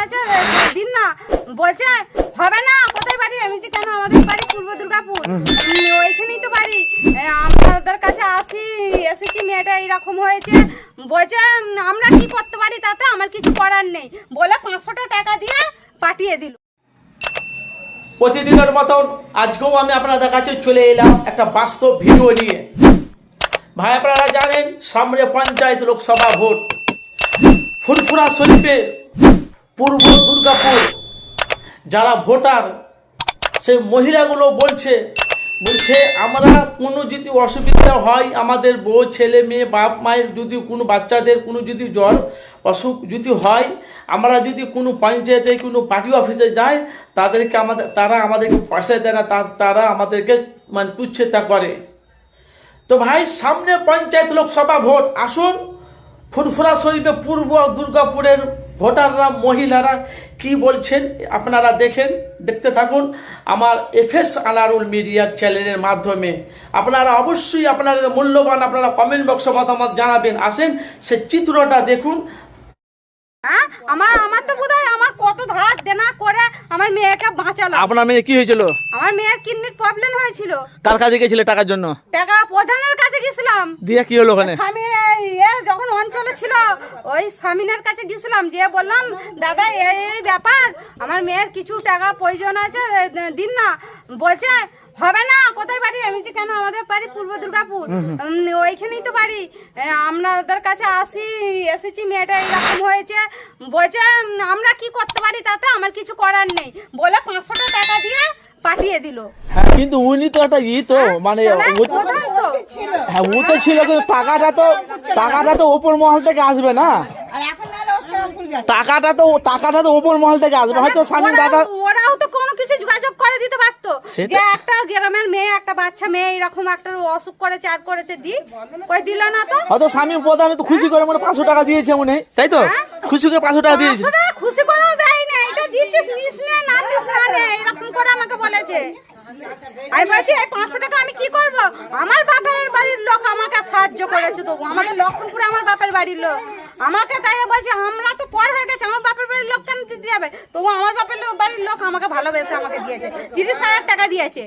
আছে দিন না। বলছে হবে না, কোথায় বাড়ি? আমি যে কেন, আমাদের বাড়ি পূর্ব দুর্গাপুর, ওইখানেই তো বাড়ি। আমাদের কাছে এসেছি, মেয়েটা এইরকম হয়েছে। বলছে আমরা কি করতে পারি তাতে, আমার কিছু করার নেই বলে 500 টাকা দিয়ে পাঠিয়ে দিল। প্রতিদিনের মতন আজকেও আমি আপনাদের কাছে চলে এলাম একটা বাস্তব ভিডিও নিয়ে। ভাই আপনারা জানেন সামনে পঞ্চায়েত লোকসভা ভোট। ফুরফুরা শরীফে পূর্ব দুর্গাপুর যারা ভোটার সে মহিলাগুলো বলছে আমরা কোনো যদি অসুবিধা হয়, আমাদের বউ ছেলে মেয়ে বাপ মায়ের যদি কোনো বাচ্চাদের কোনো যদি জ্বর অসুখ যদি হয়, আমরা যদি কোনো পঞ্চায়েতে কোনো পার্টি অফিসে যাই, তারা আমাদেরকে পয়সা দেয় না, তারা আমাদেরকে মানে তুচ্ছেতা করে। তো ভাই সামনে পঞ্চায়েত লোকসভা ভোট, আসুন ফুরফুরা শরীফে পূর্ব দুর্গাপুরের ভোটাররা মহিলারা কি বলছেন আপনারা দেখতে থাকুন আমার এফএস আনারুল মিডিয়ার চ্যানেলের মাধ্যমে। আপনারা অবশ্যই আপনাদের মূল্যবান আপনারা কমেন্ট বক্সে মতামত জানাবেন। আসেন সে চিত্রটা দেখুন। আমার তো বোধহয় আমার কত ধার দেনা করে আমার মেয়েকে বাঁচালো। আপনার মেয়ে কি হয়েছিল? আমার মেয়ের কিডনির প্রবলেম হয়েছিল। কার কাছে গেছিলে টাকার জন্য? টাকা প্রধানের কাছে গেছিলাম। দিয়ে কি হলো ওখানে? স্বামীর যখন অঞ্চলে ছিল ওই স্বামীনের কাছে গেছিলাম, দিয়ে বললাম দাদা এই ব্যাপার, আমার মেয়ের কিছু টাকা প্রয়োজন আছে, দিন না। বলছে হবে না, কোথায় বাড়ি? আমি যে কেন, আমাদের বাড়ি পূর্ব দুর্গাপুর, ওইখানেই তো বাড়ি। আপনাদের কাছে এসেছি, মেয়েটা এরকম হয়েছে। বলছে আমরা কি করতে পারি তাতে, আমার কিছু করার নেই বলে 500 টাকা দিয়ে পাঠিয়ে দিল। হ্যাঁ, কিন্তু উনি তো একটা তো মানে ও তো ছিল, কিন্তু টাকাটা তো ওপর মহল থেকে আসবে না। টাকাটা তো ওপর মহল থেকে আসবে। হয়তো স্বামীর দাদা ওরাও তো কোনো কিছু যোগাযোগ করে দিতে পারতো, যে একটা গ্রামের মেয়ে, একটা বাচ্চা মেয়ে এরকম একটা অসুখ করেছে আর করেছে, কই দিল না তো। হয়তো স্বামী প্রধান তো খুশি করে মনে 500 টাকা দিয়েছে মনে, তাই তো? খুশি করে 500 টাকা দিয়েছে। খুশি করেও দেয় না, এটা দিচ্ছিস নিস না নিস না রে, এরকম করে আমাকে বলেছে। আমি বলছি এই 500 টাকা আমি কি করব? আমার বাপের বাড়ির লোক আমাকে সাহায্য করেছে, তবু আমাদের লক্ষণপুরে আমার বাপের বাড়ির লোক আমাকে, তাই বলছি আমরা তো পর হয়ে গেছে, আমার বাপের বাড়ির লোক কেন দিতে যাবে? তবু আমার বাপের বাড়ির লোক আমাকে ভালোবেসে আমাকে দিয়েছে, 30,000 টাকা দিয়েছে।